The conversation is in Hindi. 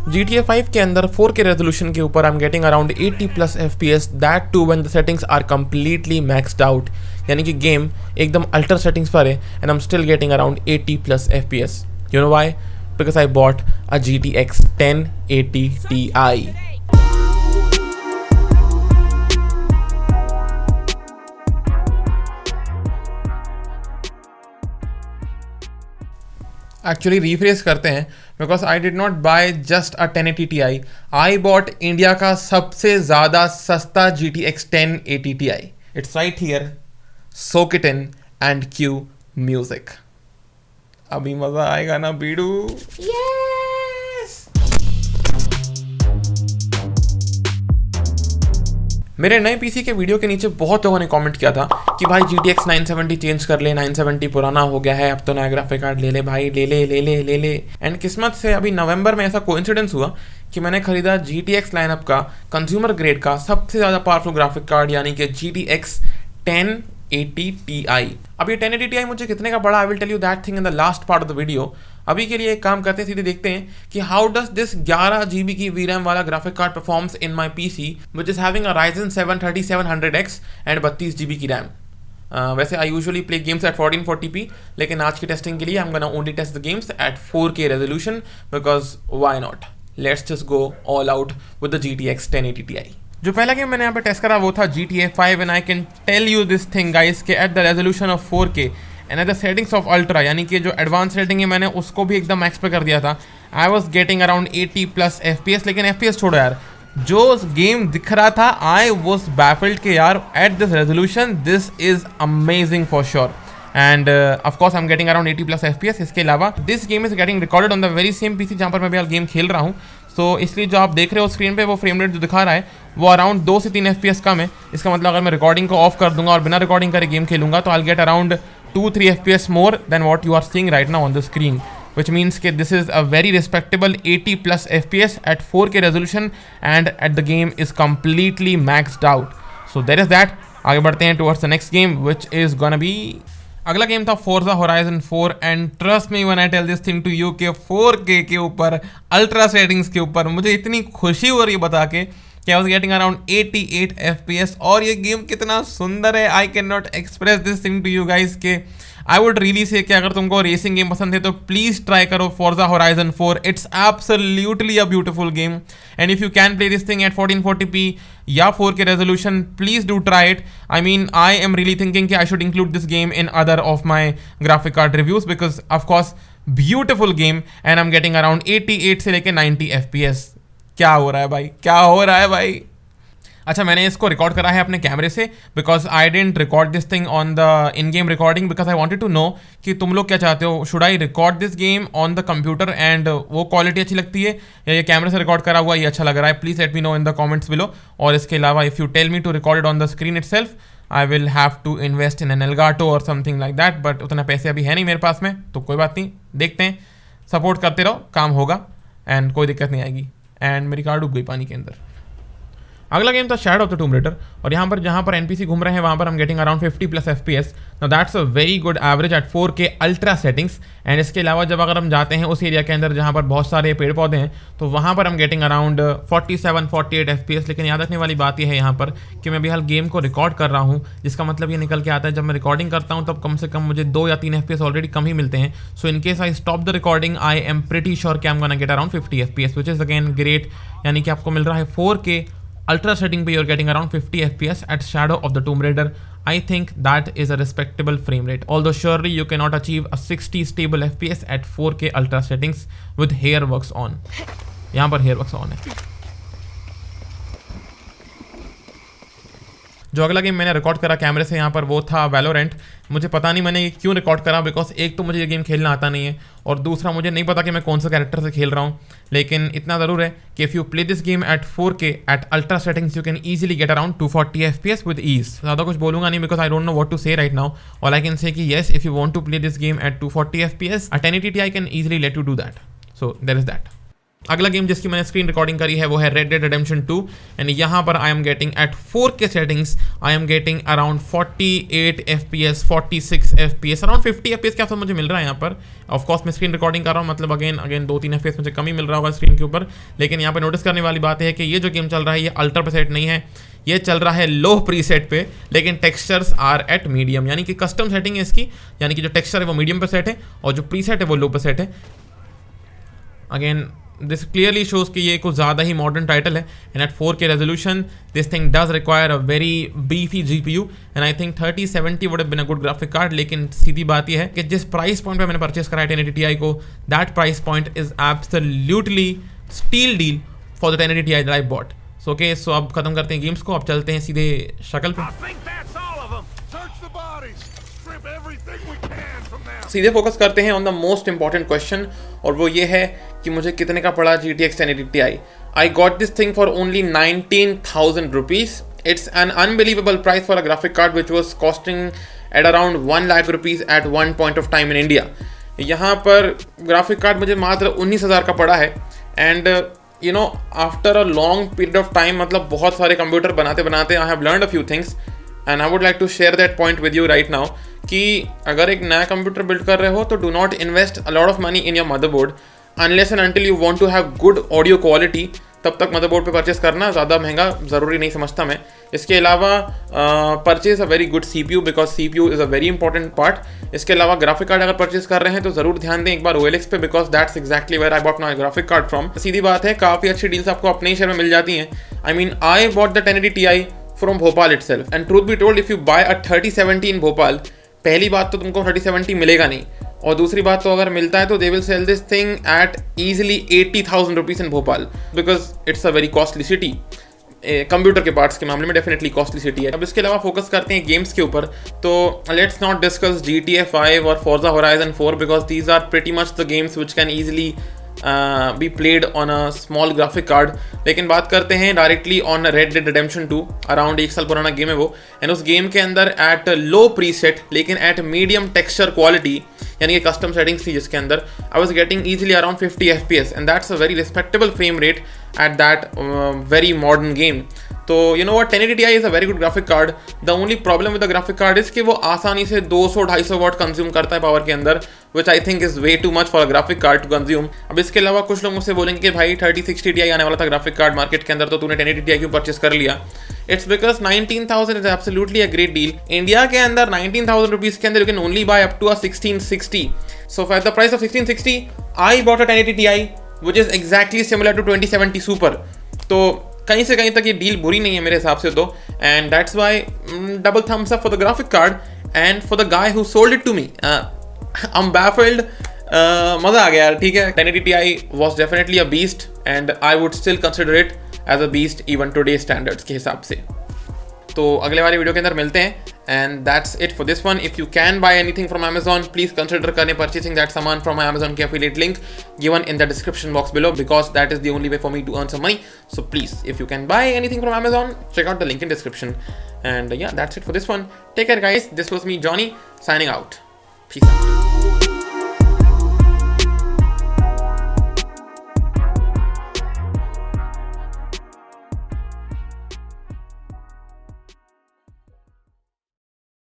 GTA 5 के अंदर 4K रेजोल्यूशन के ऊपर I am getting around 80 plus FPS, that too when the settings are completely maxed out, यानी कि गेम एकदम अल्ट्रा सेटिंग्स पर है and I am still getting around 80 plus FPS. You know why? Because I bought a GTX 1080 Ti. Actually refresh करते हैं, because I did not buy just a 1080 Ti. I bought India का सबसे ज़्यादा सस्ता GTX 1080 Ti. It's right here. Soak it in and Q music. अभी मज़ा आएगा ना बीडू. मेरे नए पीसी के वीडियो के नीचे बहुत लोगों ने कमेंट किया था कि भाई GTX 970 चेंज कर ले, 970 पुराना हो गया है, अब तो नया ग्राफिक कार्ड ले ले भाई, ले ले ले ले ले ले. एंड किस्मत से अभी नवंबर में ऐसा कोइंसिडेंस हुआ कि मैंने खरीदा GTX लाइनअप का कंज्यूमर ग्रेड का सबसे ज़्यादा पावरफुल ग्राफिक कार्ड, यानी कि GTX 1080 Ti. अब ये 1080 Ti मुझे कितने का पड़ा, I will tell you that thing in the last part of the video. अभी के लिए एक काम करते हैं, सीधे देखते हैं कि हाउ डज दिस 11 GB की VRAM वाला graphic card performs in my PC which is having a Ryzen 7 3700X and 32 GB की रैम. वैसे I usually play games at 1440p, लेकिन आज की टेस्टिंग के लिए I am gonna only test the games at 4K resolution, because why not. Let's just go all out with the GTX 1080 Ti. जो पहला गेम मैंने यहाँ पे टेस्ट करा वो था GTA 5 and I can tell you this thing guys के at the resolution of 4K and at the settings of ultra, यानी कि जो एडवांस सेटिंग है मैंने उसको भी एकदम मैक्स पे कर दिया था. आई was getting around 80 plus FPS. लेकिन FPS छोड़ो यार, जो गेम दिख रहा था आई वॉज बैफल्ड के यार at this resolution this is amazing for sure. And of course I am getting around 80 plus FPS. इसके अलावा this game is getting recorded on the very same PC जहाँ पर मैं भी गेम खेल रहा हूँ. सो इसलिए जो आप देख रहे हो स्क्रीन पे वो फ्रेम रेट जो दिखा रहा है वो अराउंड 2 से 3 FPS कम है. इसका मतलब अगर मैं रिकॉर्डिंग को ऑफ कर दूंगा और बिना रिकॉर्डिंग करे गेम खेलूंगा तो I get around 2-3 FPS more than what you are seeing right now on the screen, which means that this is a very respectable 80 plus FPS at 4K resolution and at the game is completely maxed out. So there is that. आगे बढ़ते हैं towards the next game which is gonna be अगला गेम था Forza Horizon 4 and trust me when I tell this thing to you कि 4K के ऊपर अल्ट्रा सेटिंग्स के ऊपर मुझे इतनी खुशी हो रही है बता के कि I was getting around 88 FPS. और ये गेम कितना सुंदर है, I can not express this thing to you guys के आई वुड रियली से कि अगर तुमको रेसिंग गेम पसंद है तो प्लीज ट्राई करो Forza Horizon 4. It's absolutely a beautiful game and if you can play this thing at 1440p या 4K resolution please do try it. I mean I am really thinking कि I should include this game in other of my graphic card reviews because of course beautiful game and I am getting around 88 से लेके 90 FPS. क्या हो रहा है भाई, क्या हो रहा है भाई. अच्छा, मैंने इसको रिकॉर्ड करा है अपने कैमरे से because I didn't record this thing on the in game recording because I wanted to know कि तुम लोग क्या चाहते हो. Should I record this game on the computer and वो क्वालिटी अच्छी लगती है या ये कैमरे से रिकॉर्ड करा हुआ ये अच्छा लग रहा है. Please let me know in the comments below. और इसके अलावा if you tell me to record it on the screen itself I will have to invest in an Elgato और समथिंग लाइक दैट, बट उतना पैसे अभी है नहीं मेरे पास में, तो कोई बात नहीं, देखते हैं. सपोर्ट करते रहो, काम होगा एंड कोई दिक्कत नहीं आएगी. एंड मेरी कार डूब गई पानी के अंदर. अगला गेम था शैडो ऑफ द टूम रेडर और यहाँ पर जहाँ पर NPC घूम रहे हैं वहाँ पर हम getting around 50 plus FPS. Now that's a very good average at 4K ultra settings. And इसके अलावा जब अगर हम जाते हैं उस एरिया के अंदर जहाँ पर बहुत सारे पेड़ पौधे हैं तो वहाँ पर हम गेटिंग अराउंड 47-48 FPS. लेकिन याद रखने वाली बात यह है यहाँ पर कि मैं भी हाल गेम को रिकॉर्ड कर रहा हूँ, जिसका मतलब ये निकल के आता है जब मैं रिकॉर्डिंग करता हूँ तब कम से कम मुझे 2 या 3 FPS ऑलरेडी कम ही मिलते हैं. So in case I stop the recording I am pretty sure कि I am gonna get around 50 FPS which is again great. यानी कि आपको मिल रहा है 4K ultra setting पे you're getting around 50 FPS at Shadow of the Tomb Raider. I think that is a respectable frame rate. Although surely you cannot achieve a 60 stable FPS at 4K ultra settings with Hairworks on. यहाँ पर Hairworks on है. जो अगला गेम मैंने रिकॉर्ड करा कैमरे से यहाँ पर वो था वैलोरेंट. मुझे पता नहीं मैंने क्यों रिकॉर्ड करा बिकॉज एक तो मुझे ये गेम खेलना आता नहीं है और दूसरा मुझे नहीं पता कि मैं कौन सा कैरेक्टर से खेल रहा हूँ. लेकिन इतना ज़रूर है कि if you play this game at 4K at ultra settings you can easily get around 240 FPS with ease. ज़्यादा कुछ बोलूंगा नहीं because I don't know what to say right now. All I can say कि yes if you want to play this game at 240 FPS a 1080 Ti can easily let you do that. So there is that. अगला गेम जिसकी मैंने स्क्रीन रिकॉर्डिंग करी है वो है रेड डेड रिडेम्पशन 2 एंड यहाँ पर आई am getting eight 4K settings I am getting around 48 FPS 46 FPS around 50 FPS के आसपास मुझे मिल रहा है यहाँ पर। ऑफ कोर्स मैं स्क्रीन रिकॉर्डिंग कर रहा हूँ, मतलब अगेन 2-3 FPS मुझे कम ही मिल रहा होगा स्क्रीन के ऊपर। लेकिन यहाँ पर नोटिस करने वाली बात है कि ये जो गेम चल रहा है ये अल्ट्रा पे सेट नहीं है, ये चल रहा है लो प्रीसेट पे, लेकिन टेक्सचर्स आर एट मीडियम, यानी कि कस्टम सेटिंग है इसकी, यानी कि जो टेक्सचर है वो मीडियम पे सेट है और जो प्रीसेट है वो लो पे सेट है। अगेन दिस क्लियरली शोज कि ये कुछ ज़्यादा ही मॉडर्न टाइटल है and at 4K resolution this thing does require a very beefy GPU and I think 3070 would have been a good graphic card. लेकिन सीधी बात ये है कि जिस प्राइस पॉइंट पे मैंने परचेस करा है 1080 Ti को, that price point is absolutely steal deal for the 1080 Ti that I bought. So okay, so अब खत्म करते हैं गेम्स को, अब चलते हैं सीधे शक्ल पे, सीधे फोकस करते हैं on the most important question, और वो ये है कि मुझे कितने का पड़ा GTX 1080 Ti। I got this thing for only 19,000 rupees. It's an unbelievable price for a graphic card which was costing at around 1 lakh rupees at one point of time in India. यहाँ पर ग्राफिक कार्ड मुझे मात्र 19,000 का पड़ा है and you know after a long period of time, मतलब बहुत सारे कंप्यूटर बनाते बनाते I have learned a few things and I would like to share that point with you right now कि अगर एक नया कंप्यूटर बिल्ड कर रहे हो तो do not invest a lot of money in your motherboard unless and until you want to have good audio quality. तब तक मदरबोर्ड पे परचेस करना ज़्यादा महंगा ज़रूरी नहीं समझता मैं। इसके अलावा purchase a very good CPU because CPU is a very important part. इसके अलावा ग्राफिक कार्ड अगर परचेस कर रहे हैं तो ज़रूर ध्यान दें एक बार OLX पे, because that's exactly where I bought my graphic card from. सीधी बात है, काफ़ी अच्छी डील्स आपको अपने ही शहर में मिल जाती हैं। I mean I bought the 1080 Ti from Bhopal itself and truth be told if you buy a 3070 in Bhopal, पहली बात तो तुमको 3070 मिलेगा नहीं, और दूसरी बात तो अगर मिलता है तो they will sell this thing at easily 80,000 rupees in Bhopal because it's a very costly city. Computer के पार्ट्स के मामले में डेफिनेटली कॉस्टली सिटी है। अब इसके अलावा फोकस करते हैं गेम्स के ऊपर, तो लेट्स नॉट डिस्कस GTA 5 और Forza Horizon 4 because these are pretty much the games which can easily be played on a small graphic card. लेकिन बात करते हैं directly on Red Dead Redemption 2, around 1 साल पुराना गेम है वो, एंड उस गेम के अंदर एट लो प्रीसेट लेकिन एट मीडियम टेक्सचर क्वालिटी, यानी कि कस्टम सेटिंग्स थी जिसके अंदर, I was getting easily around 50 FPS and that's a very respectable frame rate at that very modern game. तो you know what, 1080 Ti is a very good graphic card. The only problem with the graphic card is कि वो आसानी से 200-250 वाट कंज्यूम करता है पावर के अंदर, which I think is way too much for a graphic card to consume. अब इसके अलावा कुछ लोग मुझसे बोलेंगे कि भाई 3060 Ti आने वाला था ग्राफिक कार्ड मार्केट के अंदर, तो तूने 1080 Ti क्यों परचेस कर लिया? It's because 19,000 is absolutely a great deal. India के अंदर 19,000 रुपीज के अंदर you can only buy up to a 1660। So for the price of 1660 I bought a 1080 Ti which is exactly similar to 2070 super. तो कहीं से कहीं तक ये डील बुरी नहीं है मेरे हिसाब से तो, and that's why double thumbs up for the graphic card and for the guy who sold it to me. I am baffled, मज़ा आ गया यार। ठीक है, 1080 Ti was definitely a beast and I would still consider it as a beast even today standards के हिसाब से। तो अगले वाले वीडियो के अंदर मिलते हैं and that's it for this one. If you can buy anything from Amazon, please consider करें परचेसिंग दैट सामान फ्रॉम Amazon के affiliate link given in the description box below because that is the only way for me to earn some money. So please, if you can buy anything from Amazon, check out the link in description. And yeah, that's it for this one. Take care guys. This was me, Johnny, signing out. Peace out.